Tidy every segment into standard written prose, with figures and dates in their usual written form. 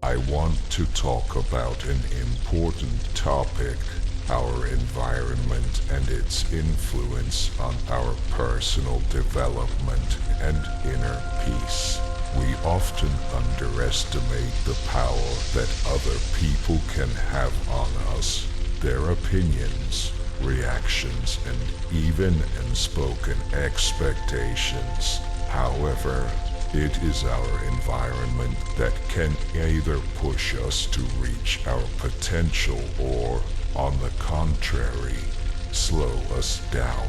I want to talk about an important topic, our environment and its influence on our personal development and inner peace. We often underestimate the power that other people can have on us, their opinions, reactions, and even unspoken expectations. However, it is our environment that can either push us to reach our potential or, on the contrary, slow us down.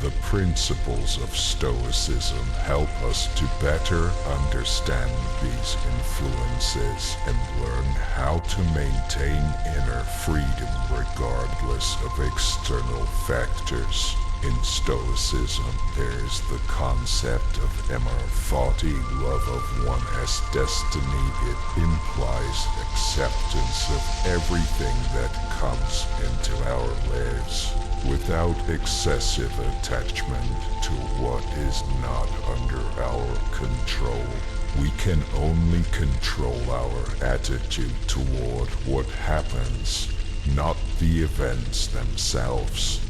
The principles of Stoicism help us to better understand these influences and learn how to maintain inner freedom regardless of external factors. In Stoicism, there is the concept of amor fati, love of one as destiny. It implies acceptance of everything that comes into our lives, without excessive attachment to what is not under our control. We can only control our attitude toward what happens, not the events themselves.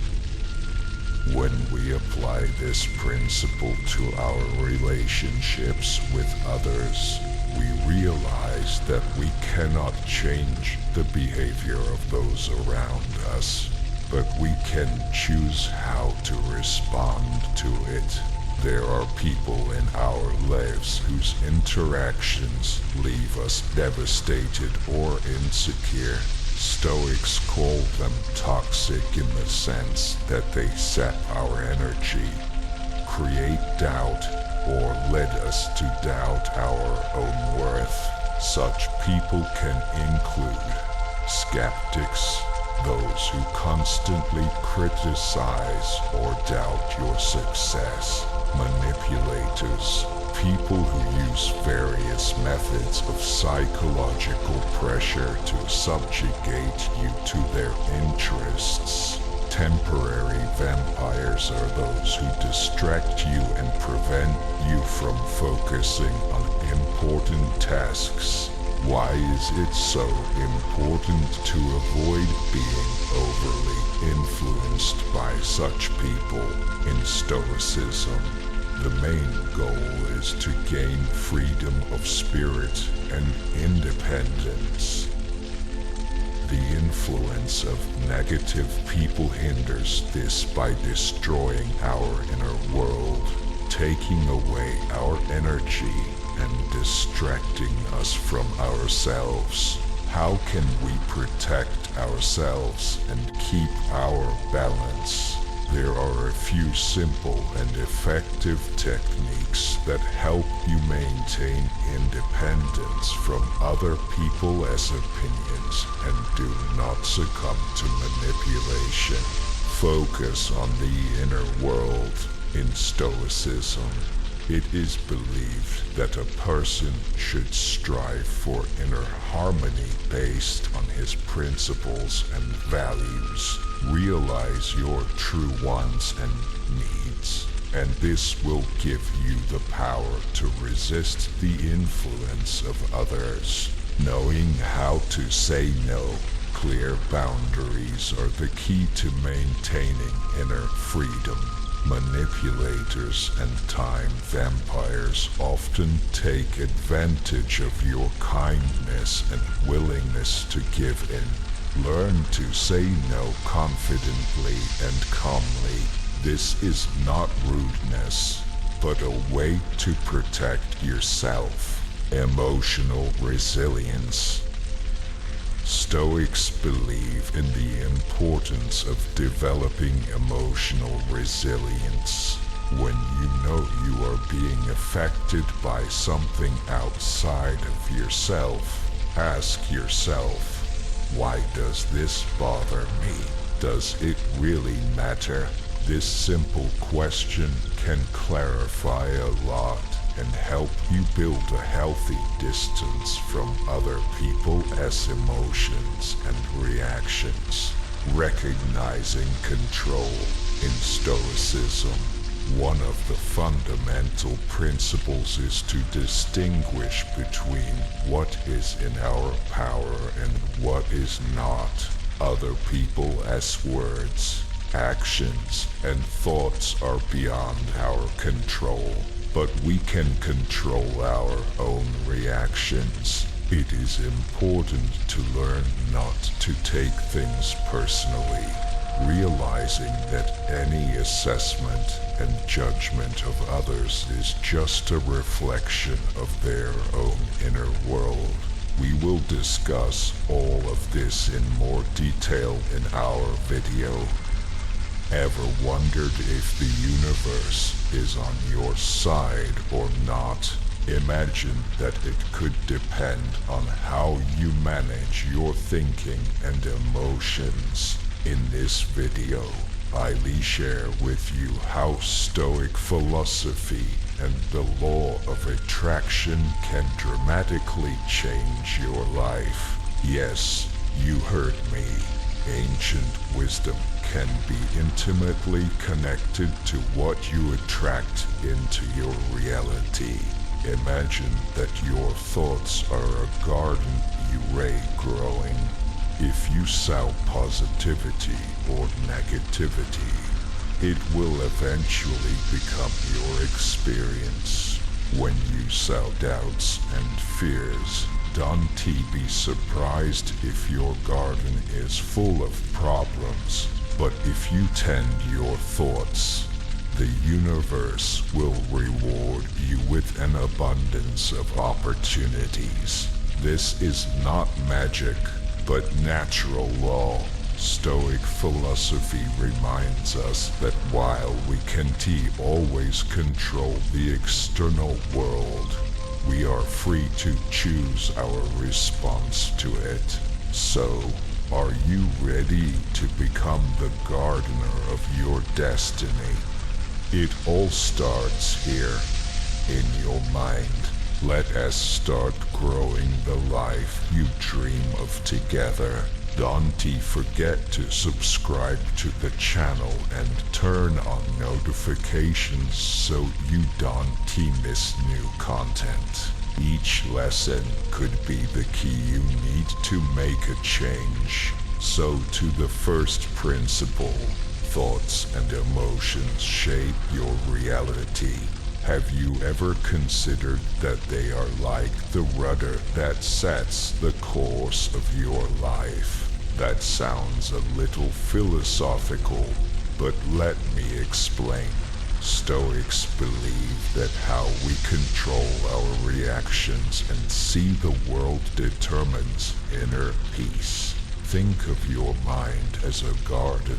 When we apply this principle to our relationships with others, we realize that we cannot change the behavior of those around us, but we can choose how to respond to it. There are people in our lives whose interactions leave us devastated or insecure. Stoics call them toxic in the sense that they sap our energy, create doubt, or lead us to doubt our own worth. Such people can include skeptics, those who constantly criticize or doubt your success, manipulators, people who use various methods of psychological pressure to subjugate you to their interests. Temporary vampires are those who distract you and prevent you from focusing on important tasks. Why is it so important to avoid being overly influenced by such people? In Stoicism, the main goal is to gain freedom of spirit and independence. The influence of negative people hinders this by destroying our inner world, taking away our energy, and distracting us from ourselves. How can we protect ourselves and keep our balance? There are a few simple and effective techniques that help you maintain independence from other people's opinions and do not succumb to manipulation. Focus on the inner world. In Stoicism, it is believed that a person should strive for inner harmony based on his principles and values. Realize your true wants and needs, and this will give you the power to resist the influence of others. Knowing how to say no, clear boundaries are the key to maintaining inner freedom. Manipulators and time vampires often take advantage of your kindness and willingness to give in. Learn to say no confidently and calmly. This is not rudeness, but a way to protect yourself. Emotional resilience. Stoics believe in the importance of developing emotional resilience. When you know you are being affected by something outside of yourself, ask yourself, why does this bother me? Does it really matter? This simple question can clarify a lot and help you build a healthy distance from other people's emotions and reactions. Recognizing control. In Stoicism, One of the fundamental principles is to distinguish between what is in our power and what is not. Other people as words, actions, and thoughts are beyond our control, but we can control our own reactions. It is important to learn not to take things personally, realizing that any assessment and judgment of others is just a reflection of their own inner world. We will discuss all of this in more detail in our video. Ever wondered if the universe is on your side or not? Imagine that it could depend on how you manage your thinking and emotions. In this video, I'll share with you how Stoic philosophy and the law of attraction can dramatically change your life. Yes, you heard me. Ancient wisdom can be intimately connected to what you attract into your reality. Imagine that your thoughts are a garden you ray growing. If you sow positivity or negativity, it will eventually become your experience. When you sow doubts and fears, don't be surprised if your garden is full of problems. But if you tend your thoughts, the universe will reward you with an abundance of opportunities. This is not magic, but natural law. Stoic philosophy reminds us that while we can't always control the external world, we are free to choose our response to it. So, are you ready to become the gardener of your destiny? It all starts here, in your mind. Let us start growing the life you dream of together. Don't forget to subscribe to the channel and turn on notifications so you don't miss new content. Each lesson could be the key you need to make a change. So to the first principle, thoughts and emotions shape your reality. Have you ever considered that they are like the rudder that sets the course of your life? That sounds a little philosophical, but let me explain. Stoics believe that how we control our reactions and see the world determines inner peace. Think of your mind as a garden.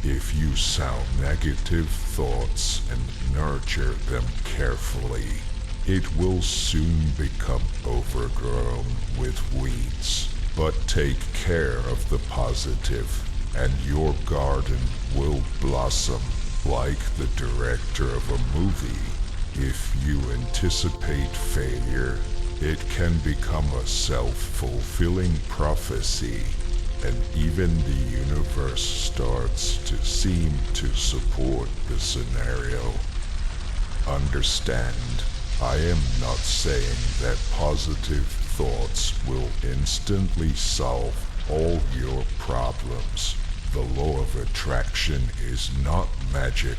If you sow negative thoughts and nurture them carefully, it will soon become overgrown with weeds. But take care of the positive, and your garden will blossom like the director of a movie. If you anticipate failure, it can become a self-fulfilling prophecy, and even the universe starts to seem to support the scenario. Understand, I am not saying that positive thoughts will instantly solve all your problems. The law of attraction is not magic.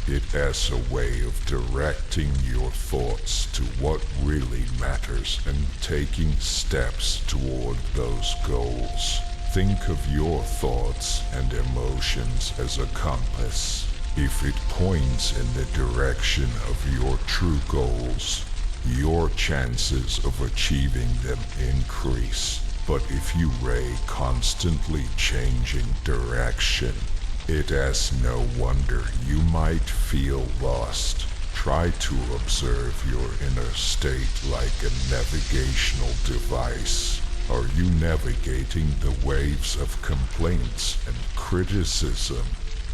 It has a way of directing your thoughts to what really matters and taking steps toward those goals. Think of your thoughts and emotions as a compass. If it points in the direction of your true goals, your chances of achieving them increase. But if you ray constantly changing direction, it is no wonder you might feel lost. Try to observe your inner state like a navigational device. Are you navigating the waves of complaints and criticism?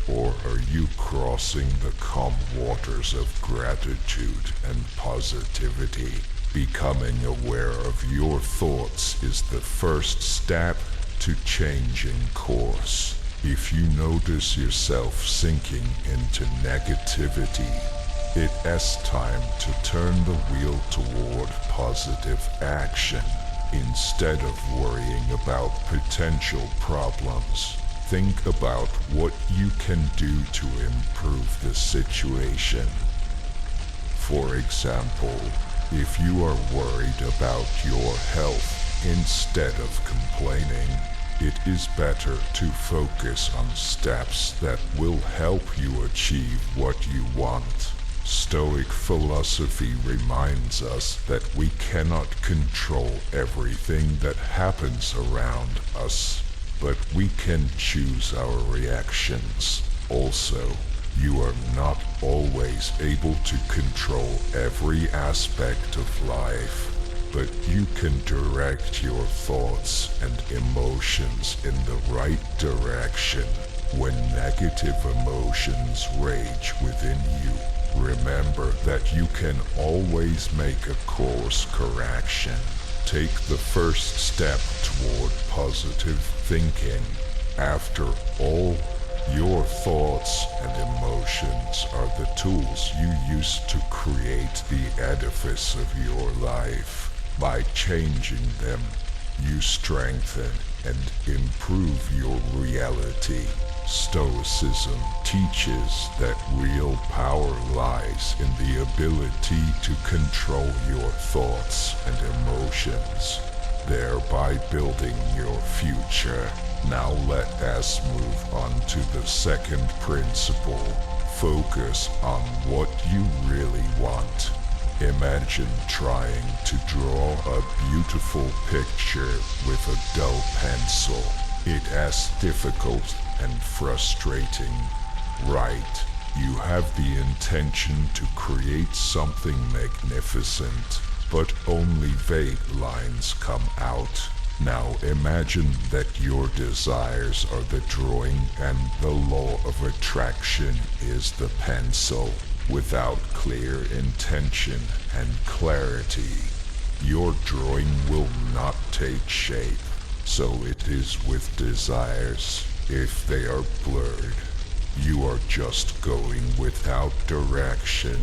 Or are you crossing the calm waters of gratitude and positivity? Becoming aware of your thoughts is the first step to changing course. If you notice yourself sinking into negativity, it's time to turn the wheel toward positive action. Instead of worrying about potential problems, think about what you can do to improve the situation. For example, if you are worried about your health, instead of complaining, it is better to focus on steps that will help you achieve what you want. Stoic philosophy reminds us that we cannot control everything that happens around us, but we can choose our reactions. Also, you are not always able to control every aspect of life, but you can direct your thoughts and emotions in the right direction. When negative emotions rage within you, remember that you can always make a course correction. Take the first step toward positive thinking. After all, your thoughts and emotions are the tools you use to create the edifice of your life. By changing them, you strengthen and improve your reality. Stoicism teaches that real power lies in the ability to control your thoughts and emotions, thereby building your future. Now let us move on to the second principle. Focus on what you really want. Imagine trying to draw a beautiful picture with a dull pencil. It's difficult and frustrating, right? You have the intention to create something magnificent, but only vague lines come out. Now imagine that your desires are the drawing and the law of attraction is the pencil. Without clear intention and clarity, your drawing will not take shape. So it is with desires. If they are blurred, you are just going without direction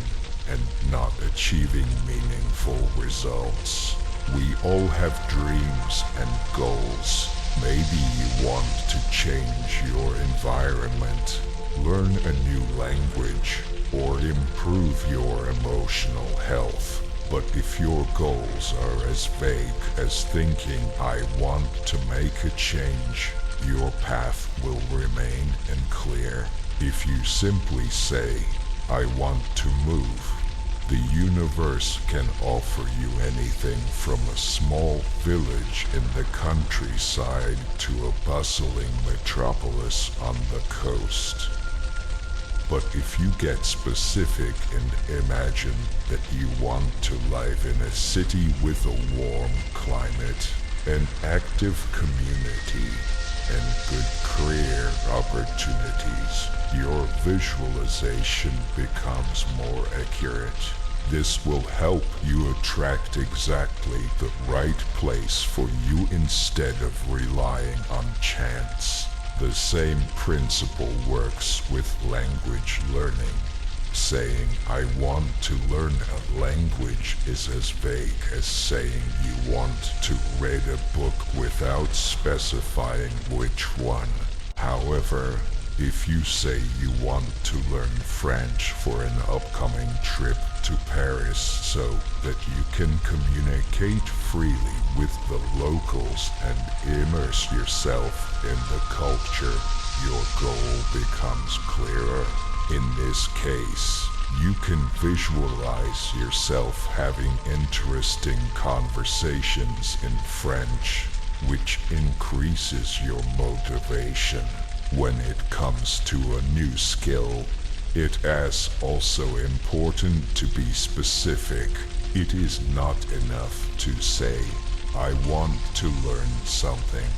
and not achieving meaningful results. We all have dreams and goals. Maybe you want to change your environment, learn a new language, or improve your emotional health. But if your goals are as vague as thinking, "I want to make a change," your path will remain unclear. If you simply say, "I want to move," the universe can offer you anything from a small village in the countryside to a bustling metropolis on the coast. But if you get specific and imagine that you want to live in a city with a warm climate, an active community, and good career opportunities, your visualization becomes more accurate. This will help you attract exactly the right place for you instead of relying on chance. The same principle works with language learning. Saying, "I want to learn a language" is as vague as saying you want to read a book without specifying which one. However, if you say you want to learn French for an upcoming trip to Paris so that you can communicate freely with the locals and immerse yourself in the culture, your goal becomes clearer. In this case, you can visualize yourself having interesting conversations in French, which increases your motivation. When it comes to a new skill, it is also important to be specific. It is not enough to say, "I want to learn something."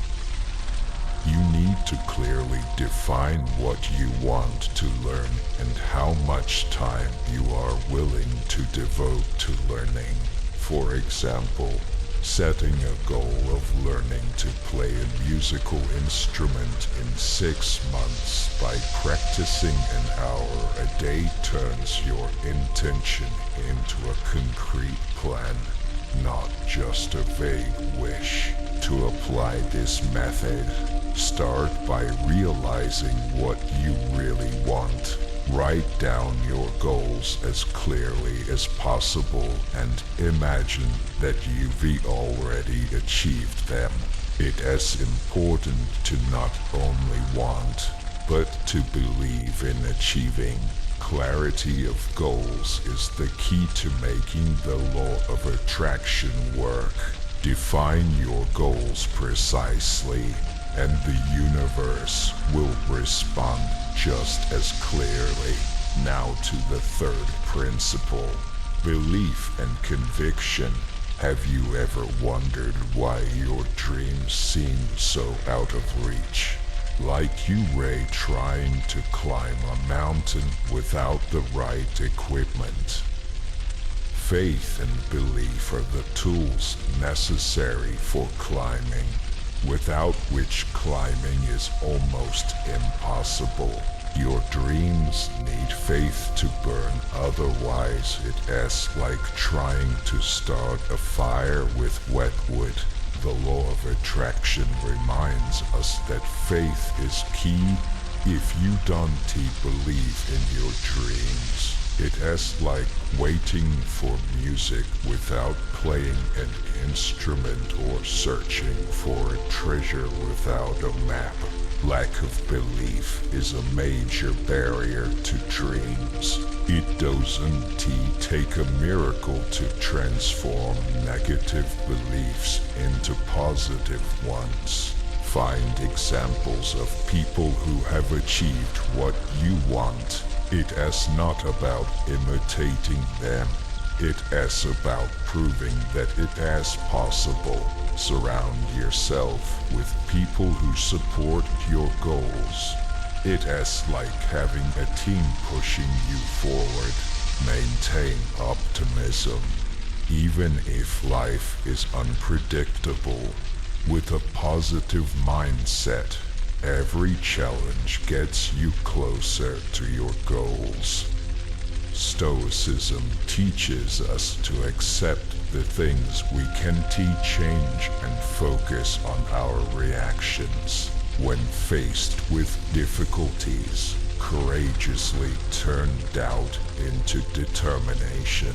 You need to clearly define what you want to learn and how much time you are willing to devote to learning. For example, setting a goal of learning to play a musical instrument in 6 months by practicing an hour a day turns your intention into a concrete plan, not just a vague wish. To apply this method, start by realizing what you really want. Write down your goals as clearly as possible and imagine that you've already achieved them. It is important to not only want, but to believe in achieving. Clarity of goals is the key to making the law of attraction work. Define your goals precisely, and the universe will respond just as clearly. Now to the third principle, belief and conviction. Have you ever wondered why your dreams seem so out of reach? Like you Ray trying to climb a mountain without the right equipment. Faith and belief are the tools necessary for climbing, without which climbing is almost impossible. Your dreams need faith to burn, otherwise it is like trying to start a fire with wet wood. The law of attraction reminds us that faith is key. If you don't believe in your dreams, it is like waiting for music without playing an instrument or searching for a treasure without a map. Lack of belief is a major barrier to dreams. It doesn't take a miracle to transform negative beliefs into positive ones. Find examples of people who have achieved what you want. It is not about imitating them. It is about proving that it is possible. Surround yourself with people who support your goals. It is like having a team pushing you forward. Maintain optimism, even if life is unpredictable. With a positive mindset, every challenge gets you closer to your goals. Stoicism teaches us to accept the things we can't change and focus on our reactions. When faced with difficulties, courageously turn doubt into determination.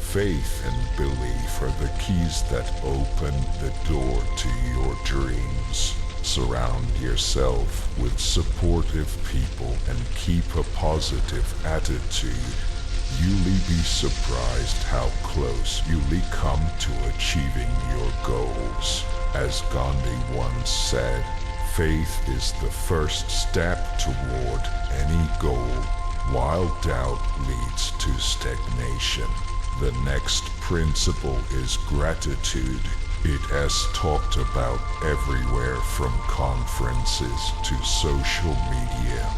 Faith and belief are the keys that open the door to your dreams. Surround yourself with supportive people and keep a positive attitude. You'll be surprised how close you'll come to achieving your goals. As Gandhi once said, faith is the first step toward any goal, while doubt leads to stagnation. The next principle is gratitude. It is talked about everywhere from conferences to social media.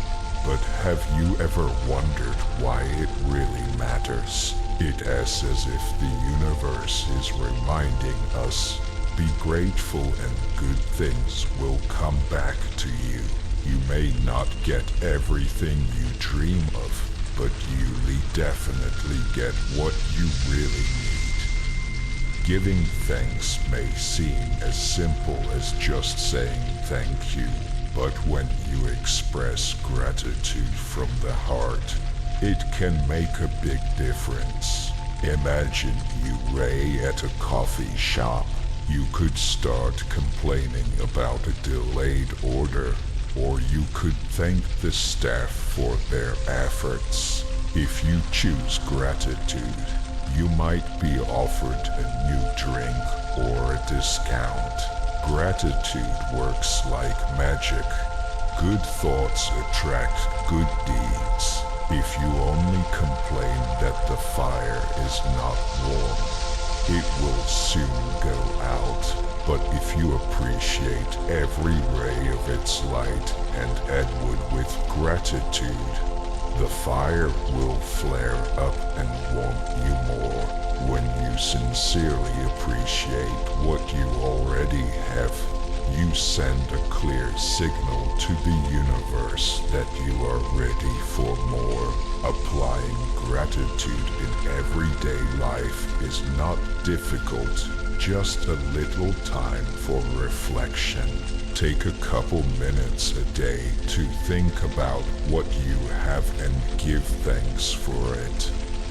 But have you ever wondered why it really matters? It is as if the universe is reminding us, be grateful and good things will come back to you. You may not get everything you dream of, but you'll definitely get what you really need. Giving thanks may seem as simple as just saying thank you, but when you express gratitude from the heart, it can make a big difference. Imagine you Ray at a coffee shop. You could start complaining about a delayed order, or you could thank the staff for their efforts. If you choose gratitude, you might be offered a new drink or a discount. Gratitude works like magic. Good thoughts attract good deeds. If you only complain that the fire is not warm, it will soon go out. But if you appreciate every ray of its light and add wood with gratitude, the fire will flare up and warm you more. When you sincerely appreciate what you already have, you send a clear signal to the universe that you are ready for more. Applying gratitude in everyday life is not difficult, just a little time for reflection. Take a couple minutes a day to think about what you have and give thanks for it.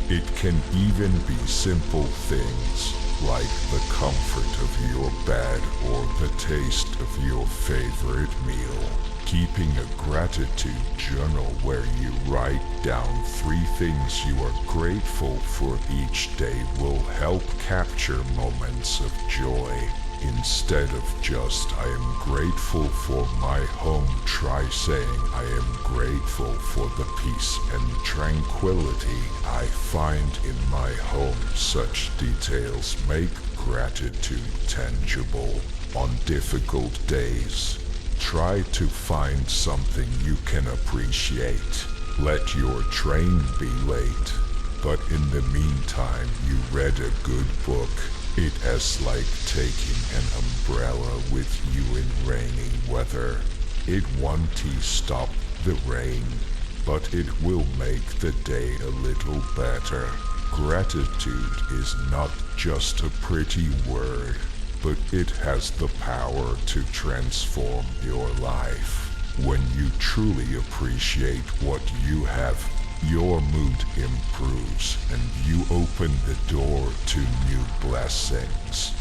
It can even be simple things like the comfort of your bed or the taste of your favorite meal. Keeping a gratitude journal where you write down 3 things you are grateful for each day will help capture moments of joy. Instead of just "I am grateful for my home," try saying "I am grateful for the peace and tranquility I find in my home." Such details make gratitude tangible. On difficult days, try to find something you can appreciate. Let your train be late, but in the meantime you read a good book. It is like taking an umbrella with you in rainy weather. It won't stop the rain, but it will make the day a little better. Gratitude is not just a pretty word, but it has the power to transform your life. When you truly appreciate what you have, your mood improves and you open the door to new blessings.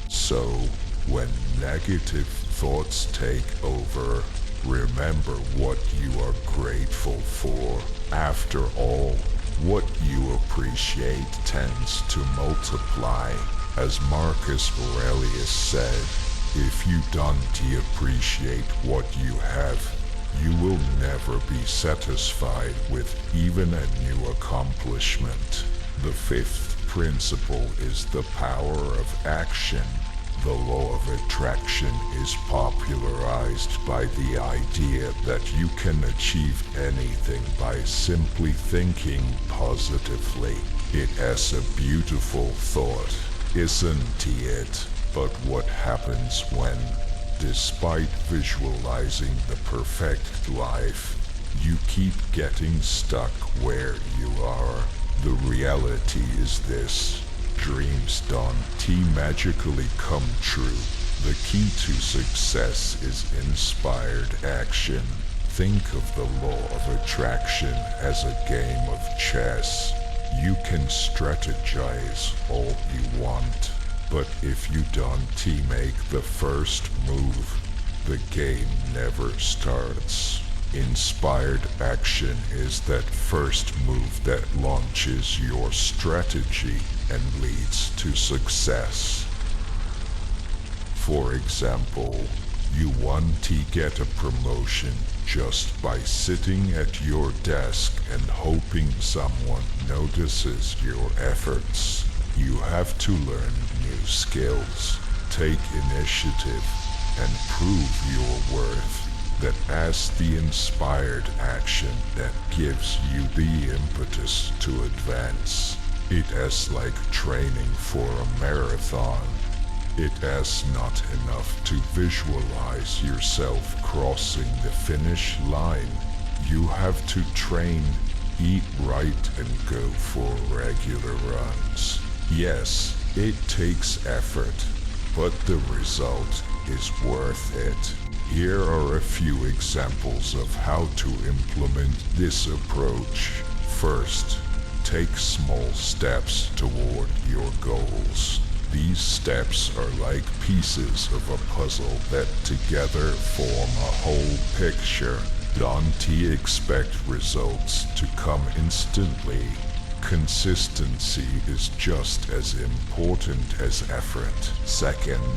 So, when negative thoughts take over, remember what you are grateful for. After all, what you appreciate tends to multiply. As Marcus Aurelius said, if you don't appreciate what you have, you will never be satisfied with even a new accomplishment. The 5th principle is the power of action. The law of attraction is popularized by the idea that you can achieve anything by simply thinking positively. It is a beautiful thought, isn't it? But what happens when, despite visualizing the perfect life, you keep getting stuck where you are? The reality is this: dreams don't magically come true. The key to success is inspired action. Think of the law of attraction as a game of chess. You can strategize all you want, but if you don't make the first move, the game never starts. Inspired action is that first move that launches your strategy and leads to success. For example, you want to get a promotion just by sitting at your desk and hoping someone notices your efforts. You have to learn new skills, take initiative, and prove your worth. That as the inspired action that gives you the impetus to advance. It is like training for a marathon. It is not enough to visualize yourself crossing the finish line. You have to train, eat right, and go for regular runs. Yes, it takes effort, but the result is worth it. Here are a few examples of how to implement this approach. First, take small steps toward your goals. These steps are like pieces of a puzzle that together form a whole picture. Don't expect results to come instantly. Consistency is just as important as effort. Second,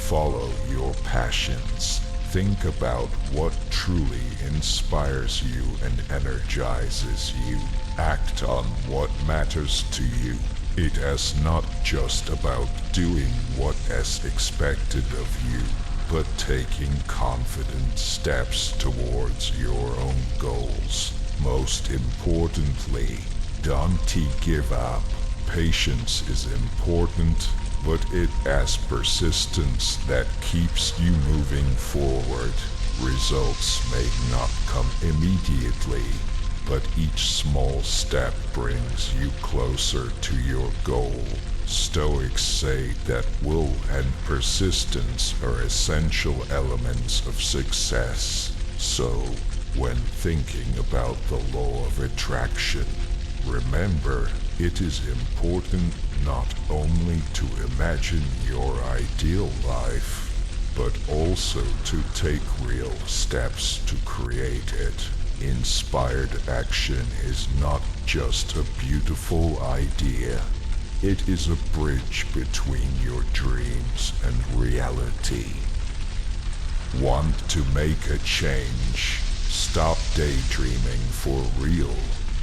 follow your passions. Think about what truly inspires you and energizes you. Act on what matters to you. It is not just about doing what is expected of you, but taking confident steps towards your own goals. Most importantly, don't give up. Patience is important, but it as persistence that keeps you moving forward. Results may not come immediately, but each small step brings you closer to your goal. Stoics say that will and persistence are essential elements of success. So, when thinking about the law of attraction, remember it is important not only to imagine your ideal life, but also to take real steps to create it. Inspired action is not just a beautiful idea. It is a bridge between your dreams and reality. Want to make a change? Stop daydreaming for real.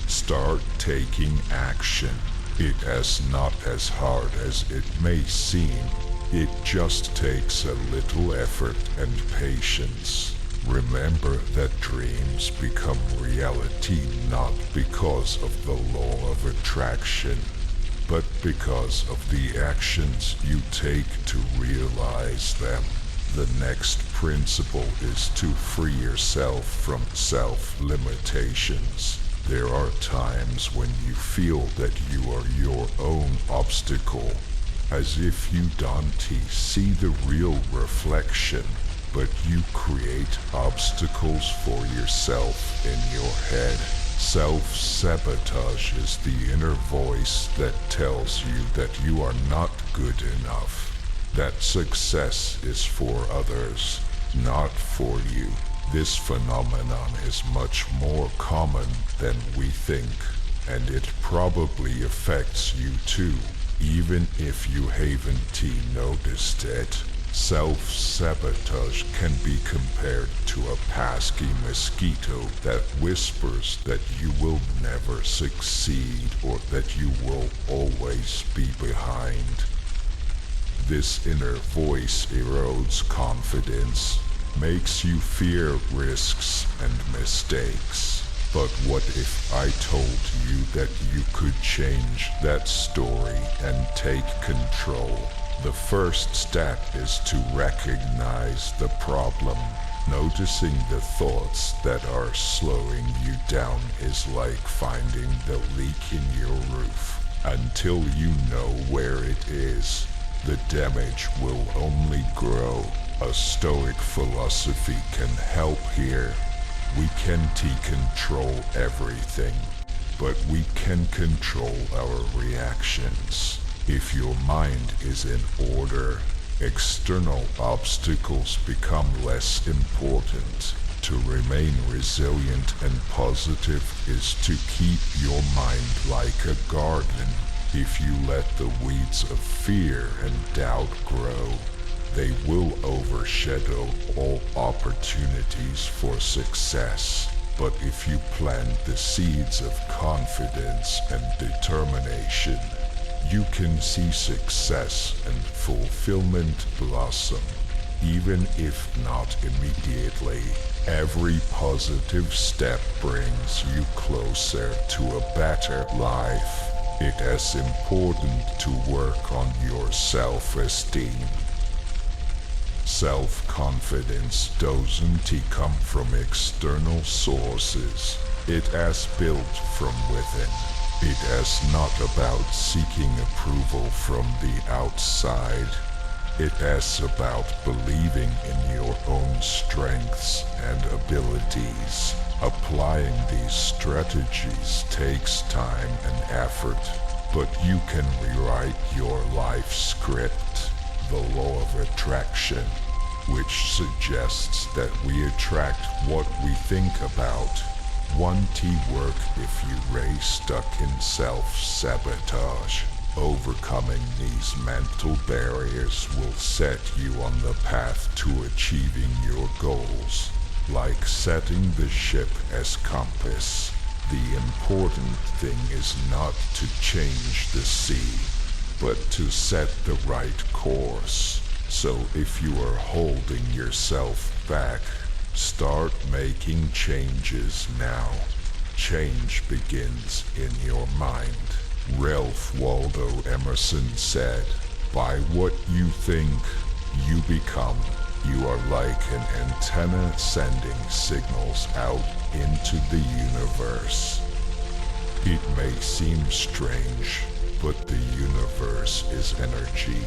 Start taking action. It is not as hard as it may seem. It just takes a little effort and patience. Remember that dreams become reality not because of the law of attraction, but because of the actions you take to realize them. The next principle is to free yourself from self-limitations. There are times when you feel that you are your own obstacle, as if you don't see the real reflection, but you create obstacles for yourself in your head. Self-sabotage is the inner voice that tells you that you are not good enough, that success is for others, not for you. This phenomenon is much more common than we think, and it probably affects you too, even if you haven't noticed it. Self-sabotage can be compared to a pesky mosquito that whispers that you will never succeed or that you will always be behind. This inner voice erodes confidence, makes you fear risks and mistakes. But what if I told you that you could change that story and take control? The first step is to recognize the problem. Noticing the thoughts that are slowing you down is like finding the leak in your roof. Until you know where it is, the damage will only grow. A Stoic philosophy can help here. We can't control everything, but we can control our reactions. If your mind is in order, external obstacles become less important. To remain resilient and positive is to keep your mind like a garden. If you let the weeds of fear and doubt grow, they will overshadow all opportunities for success. But if you plant the seeds of confidence and determination, you can see success and fulfillment blossom, even if not immediately. Every positive step brings you closer to a better life. It is important to work on your self-esteem. Self-confidence doesn't come from external sources. It is built from within. It is not about seeking approval from the outside. It is about believing in your own strengths and abilities. Applying these strategies takes time and effort, but you can rewrite your life script. The law of attraction, which suggests that we attract what we think about. Won't work if you stay stuck in self-sabotage. Overcoming these mental barriers will set you on the path to achieving your goals. Like setting the ship as compass, the important thing is not to change the sea, but to set the right course. So if you are holding yourself back, start making changes now. Change begins in your mind. Ralph Waldo Emerson said, By what you think, you become. You are like an antenna sending signals out into the universe. It may seem strange, but the universe is energy,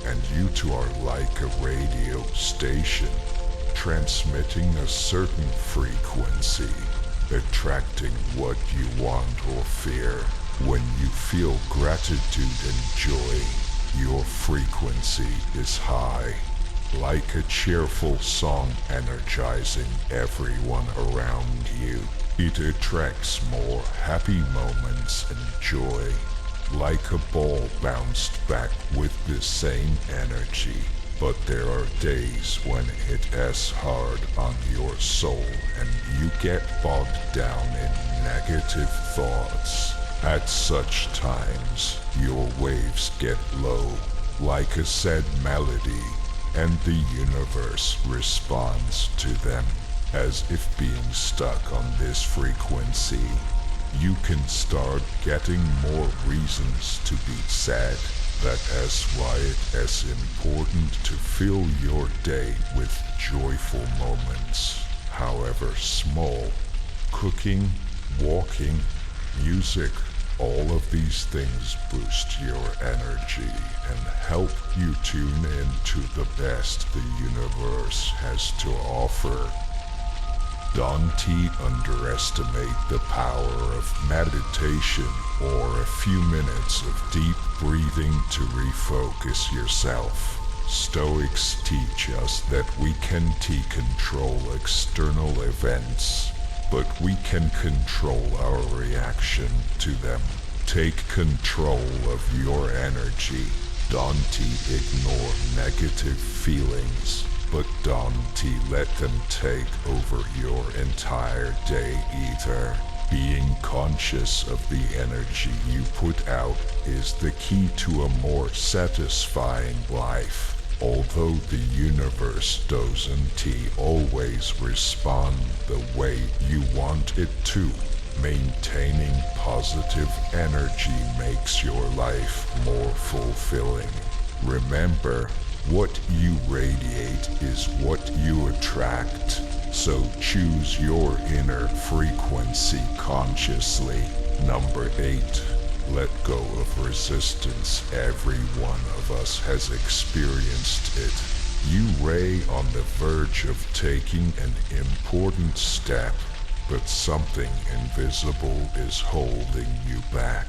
and you two are like a radio station, transmitting a certain frequency, attracting what you want or fear. When you feel gratitude and joy, your frequency is high, like a cheerful song energizing everyone around you. It attracts more happy moments and joy, like a ball bounced back with the same energy. But there are days when it is hard on your soul and you get bogged down in negative thoughts. At such times, your waves get low, like a sad melody, and the universe responds to them, as if being stuck on this frequency. You can start getting more reasons to be sad. That is why it is important to fill your day with joyful moments, however small. Cooking, walking, music, all of these things boost your energy and help you tune into the best the universe has to offer. Don't underestimate the power of meditation or a few minutes of deep breathing to refocus yourself. Stoics teach us that we can't control external events, but we can control our reaction to them. Take control of your energy. Don't ignore negative feelings, but don't let them take over your entire day either. Being conscious of the energy you put out is the key to a more satisfying life. Although the universe doesn't always respond the way you want it to, maintaining positive energy makes your life more fulfilling. Remember, what you radiate is what you attract, so choose your inner frequency consciously. Number 8. Let go of resistance. Every one of us has experienced it. You lay on the verge of taking an important step, but something invisible is holding you back.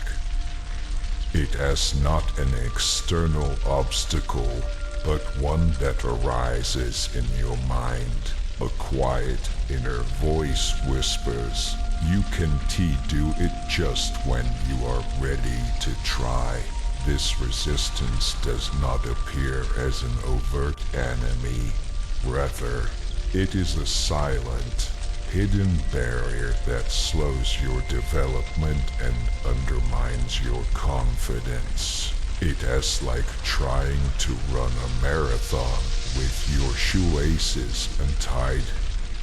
It is not an external obstacle, but one that arises in your mind. A quiet inner voice whispers, "You can do it just when you are ready to try." This resistance does not appear as an overt enemy. Rather, it is a silent, hidden barrier that slows your development and undermines your confidence. It is like trying to run a marathon with your shoelaces untied.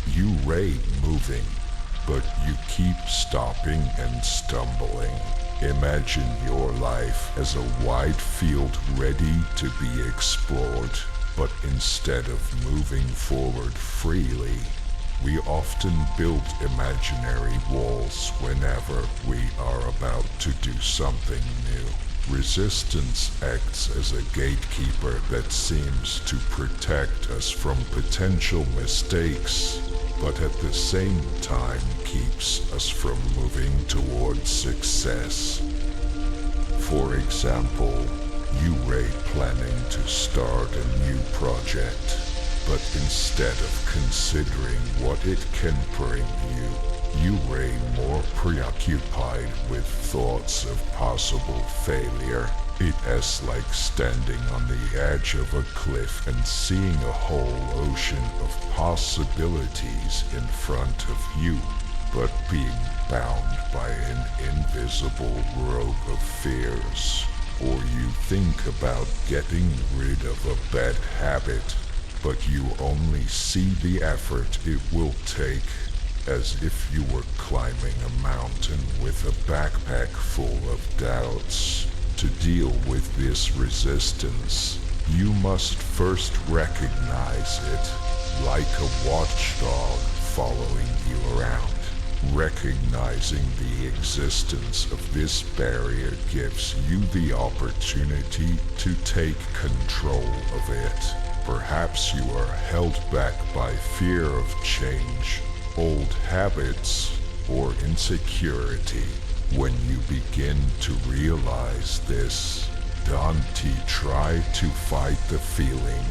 You rate moving, but you keep stopping and stumbling. Imagine your life as a wide field ready to be explored, but instead of moving forward freely, we often build imaginary walls whenever we are about to do something new. Resistance acts as a gatekeeper that seems to protect us from potential mistakes, but at the same time keeps us from moving towards success. For example, you are planning to start a new project, but instead of considering what it can bring you, you are more preoccupied with thoughts of possible failure. It is like standing on the edge of a cliff and seeing a whole ocean of possibilities in front of you, but being bound by an invisible rope of fears. Or you think about getting rid of a bad habit, but you only see the effort it will take, as if you were climbing a mountain with a backpack full of doubts. To deal with this resistance, you must first recognize it, like a watchdog following you around. Recognizing the existence of this barrier gives you the opportunity to take control of it. Perhaps you are held back by fear of change, old habits, or insecurity. When you begin to realize this, don't try to fight the feeling.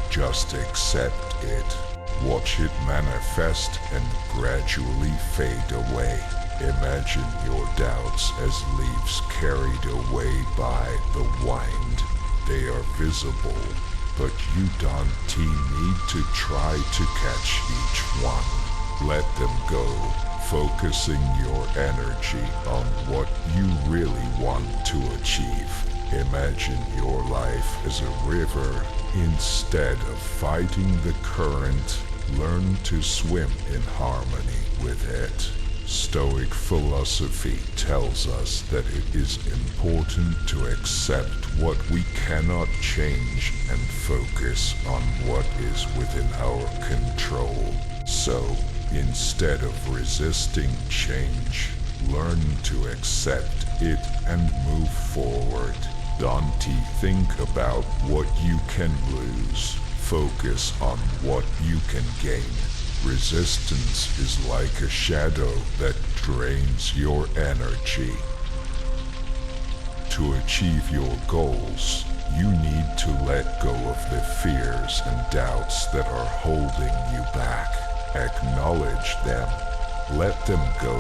Just accept it. Watch it manifest and gradually fade away. Imagine your doubts as leaves carried away by the wind. They are visible, but you don't need to try to catch each one. Let them go, focusing your energy on what you really want to achieve. Imagine your life as a river. Instead of fighting the current, learn to swim in harmony with it. Stoic philosophy tells us that it is important to accept what we cannot change and focus on what is within our control. So, instead of resisting change, learn to accept it and move forward. Don't think about what you can lose. Focus on what you can gain. Resistance is like a shadow that drains your energy. To achieve your goals, you need to let go of the fears and doubts that are holding you back. Acknowledge them, let them go,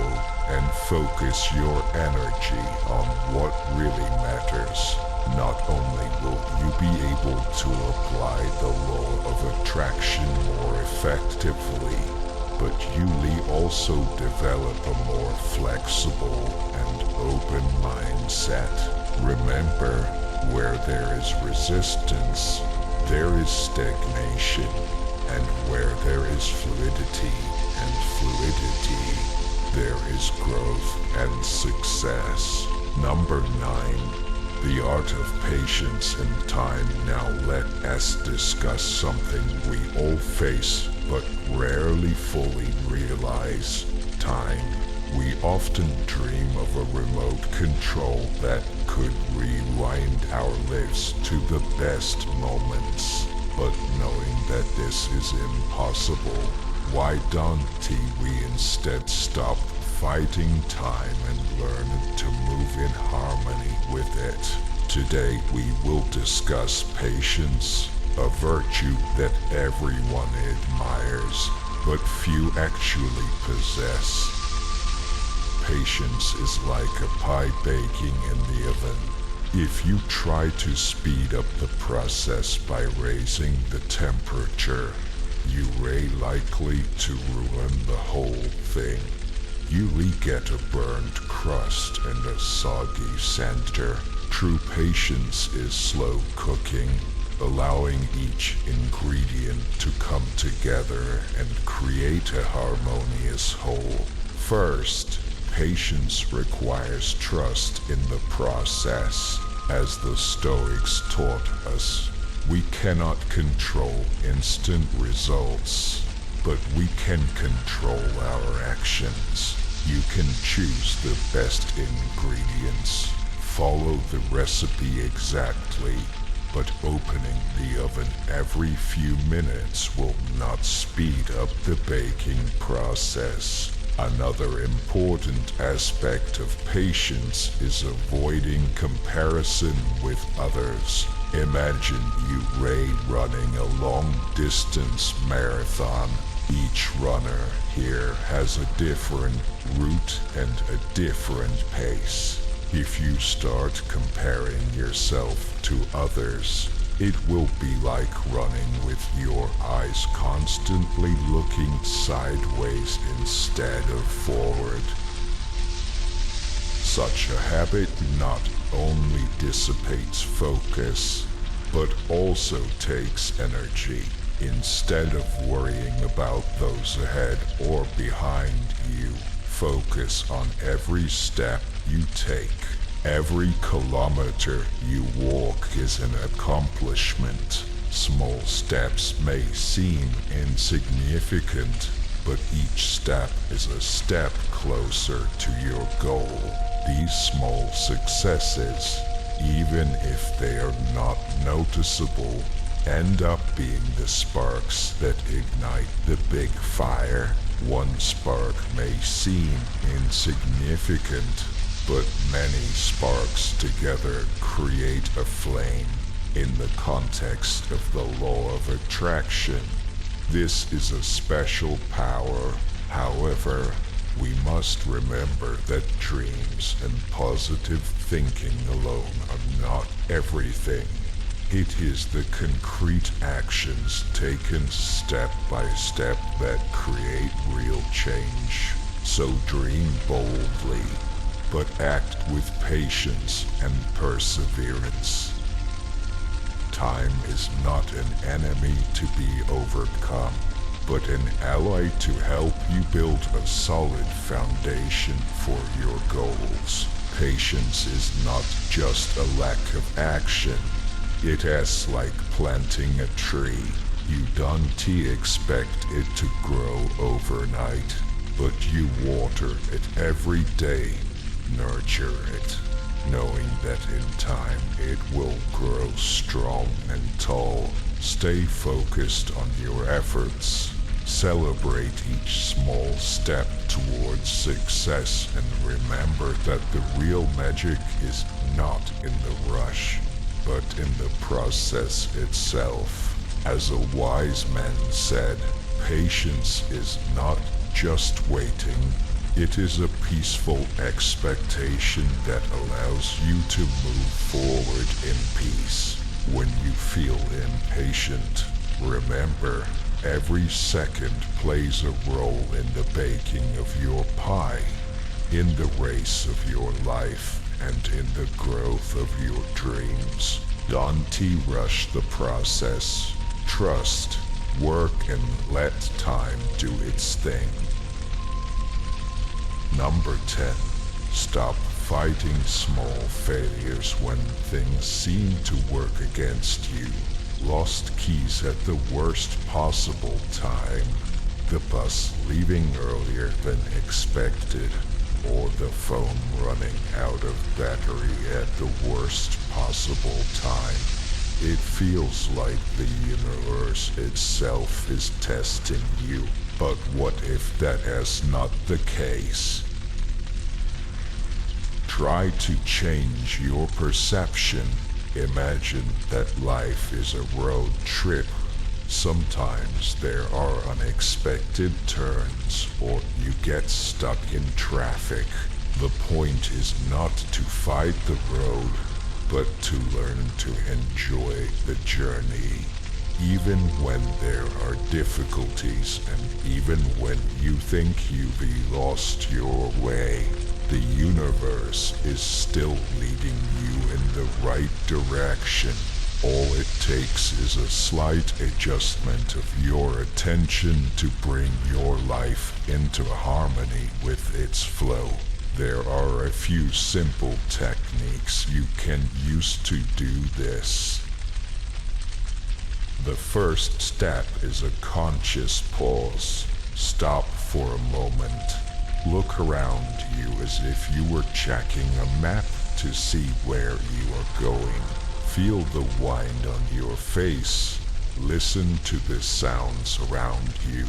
and focus your energy on what really matters. Not only will you be able to apply the law of attraction more effectively, but you will also develop a more flexible and open mindset. Remember, where there is resistance, there is stagnation, and where there is fluidity, there is growth and success. Number 9. The art of patience and time. Now let us discuss something we all face but rarely fully realize. Time. We often dream of a remote control that could rewind our lives to the best moments. But knowing that this is impossible, why don't we instead stop fighting time and learn to move in harmony with it? Today we will discuss patience, a virtue that everyone admires, but few actually possess. Patience is like a pie baking in the oven. If you try to speed up the process by raising the temperature, you are likely to ruin the whole thing. You will get a burned crust and a soggy center. True patience is slow cooking, allowing each ingredient to come together and create a harmonious whole. First, patience requires trust in the process. As the Stoics taught us, we cannot control instant results, but we can control our actions. You can choose the best ingredients, follow the recipe exactly, but opening the oven every few minutes will not speed up the baking process. Another important aspect of patience is avoiding comparison with others. Imagine you running a long-distance marathon. Each runner here has a different route and a different pace. If you start comparing yourself to others, it will be like running with your eyes constantly looking sideways instead of forward. Such a habit not only dissipates focus, but also takes energy. Instead of worrying about those ahead or behind you, focus on every step you take. Every kilometer you walk is an accomplishment. Small steps may seem insignificant, but each step is a step closer to your goal. These small successes, even if they are not noticeable, end up being the sparks that ignite the big fire. One spark may seem insignificant, but many sparks together create a flame. In the context of the law of attraction, this is a special power. However, we must remember that dreams and positive thinking alone are not everything. It is the concrete actions taken step by step that create real change. So dream boldly, but act with patience and perseverance. Time is not an enemy to be overcome, but an ally to help you build a solid foundation for your goals. Patience is not just a lack of action. It is like planting a tree. You don't expect it to grow overnight, but you water it every day, nurture it, knowing that in time it will grow strong and tall. Stay focused on your efforts. Celebrate each small step towards success, and remember that the real magic is not in the rush, but in the process itself. As a wise man said, patience is not just waiting. It is a peaceful expectation that allows you to move forward in peace. When you feel impatient, remember, every second plays a role in the baking of your pie, in the race of your life, and in the growth of your dreams. Don't rush the process. Trust, work, and let time do its thing. Number 10. Stop fighting small failures when things seem to work against you. Lost keys at the worst possible time. The bus leaving earlier than expected, or the phone running out of battery at the worst possible time. It feels like the universe itself is testing you. But what if that is not the case? Try to change your perception. Imagine that life is a road trip. Sometimes there are unexpected turns, or you get stuck in traffic. The point is not to fight the road, but to learn to enjoy the journey. Even when there are difficulties, and even when you think you've lost your way, the universe is still leading you in the right direction. All it takes is a slight adjustment of your attention to bring your life into harmony with its flow. There are a few simple techniques you can use to do this. The first step is a conscious pause. Stop for a moment. Look around you as if you were checking a map to see where you are going. Feel the wind on your face. Listen to the sounds around you.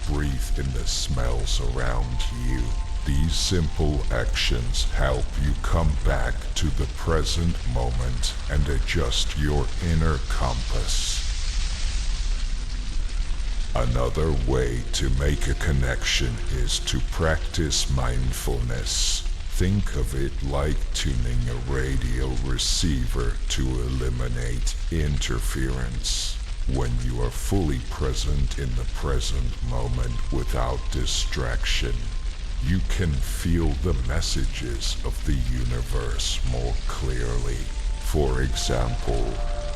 Breathe in the smells around you. These simple actions help you come back to the present moment and adjust your inner compass. Another way to make a connection is to practice mindfulness. Think of it like tuning a radio receiver to eliminate interference. When you are fully present in the present moment without distraction, you can feel the messages of the universe more clearly. For example,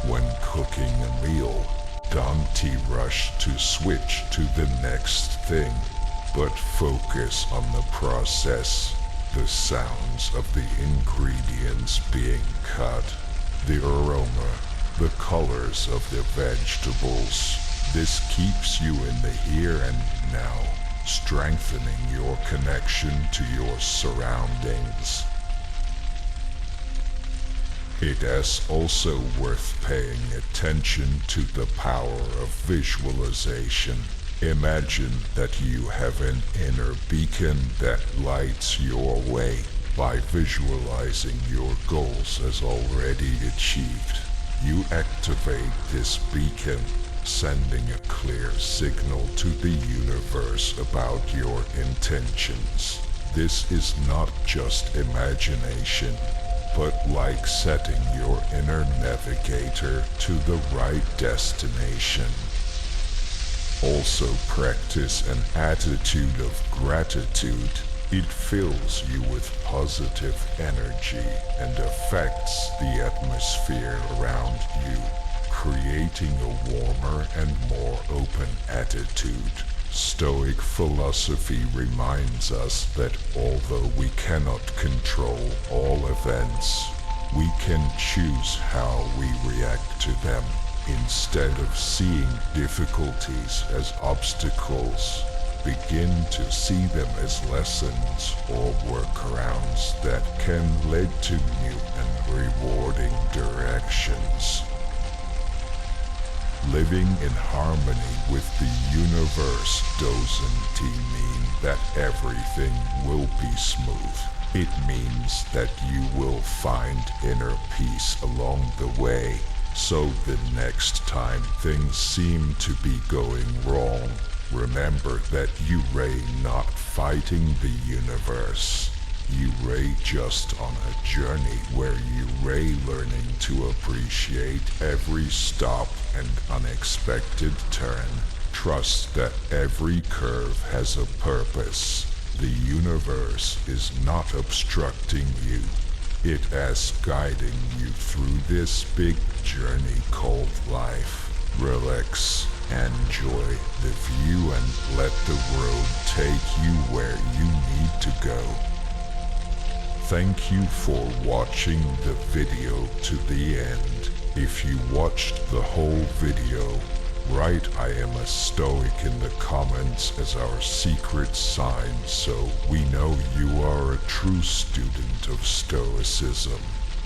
when cooking a meal, don't rush to switch to the next thing, but focus on the process. the sounds of the ingredients being cut, the aroma, the colors of the vegetables. This keeps you in the here and now, strengthening your connection to your surroundings. It is also worth paying attention to the power of visualization. Imagine that you have an inner beacon that lights your way. By visualizing your goals as already achieved, you activate this beacon, sending a clear signal to the universe about your intentions. This is not just imagination, but like setting your inner navigator to the right destination. Also practice an attitude of gratitude. It fills you with positive energy and affects the atmosphere around you, creating a warmer and more open attitude. Stoic philosophy reminds us that although we cannot control all events, we can choose how we react to them. Instead of seeing difficulties as obstacles, begin to see them as lessons or workarounds that can lead to new and rewarding directions. Living in harmony with the universe doesn't mean that everything will be smooth. It means that you will find inner peace along the way. So the next time things seem to be going wrong, remember that you are not fighting the universe. You are just on a journey where you are learning to appreciate every stop and unexpected turn. Trust that every curve has a purpose. The universe is not obstructing you. It is guiding you through this big journey called life. Relax, enjoy the view, and let the road take you where you need to go. Thank you for watching the video to the end. If you watched the whole video, write "I am a Stoic" in the comments as our secret sign so we know you are a true student of Stoicism.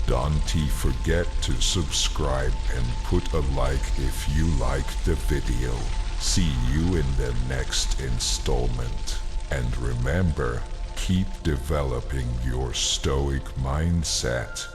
Don't forget to subscribe and put a like if you liked the video. See you in the next installment. And remember, keep developing your Stoic mindset.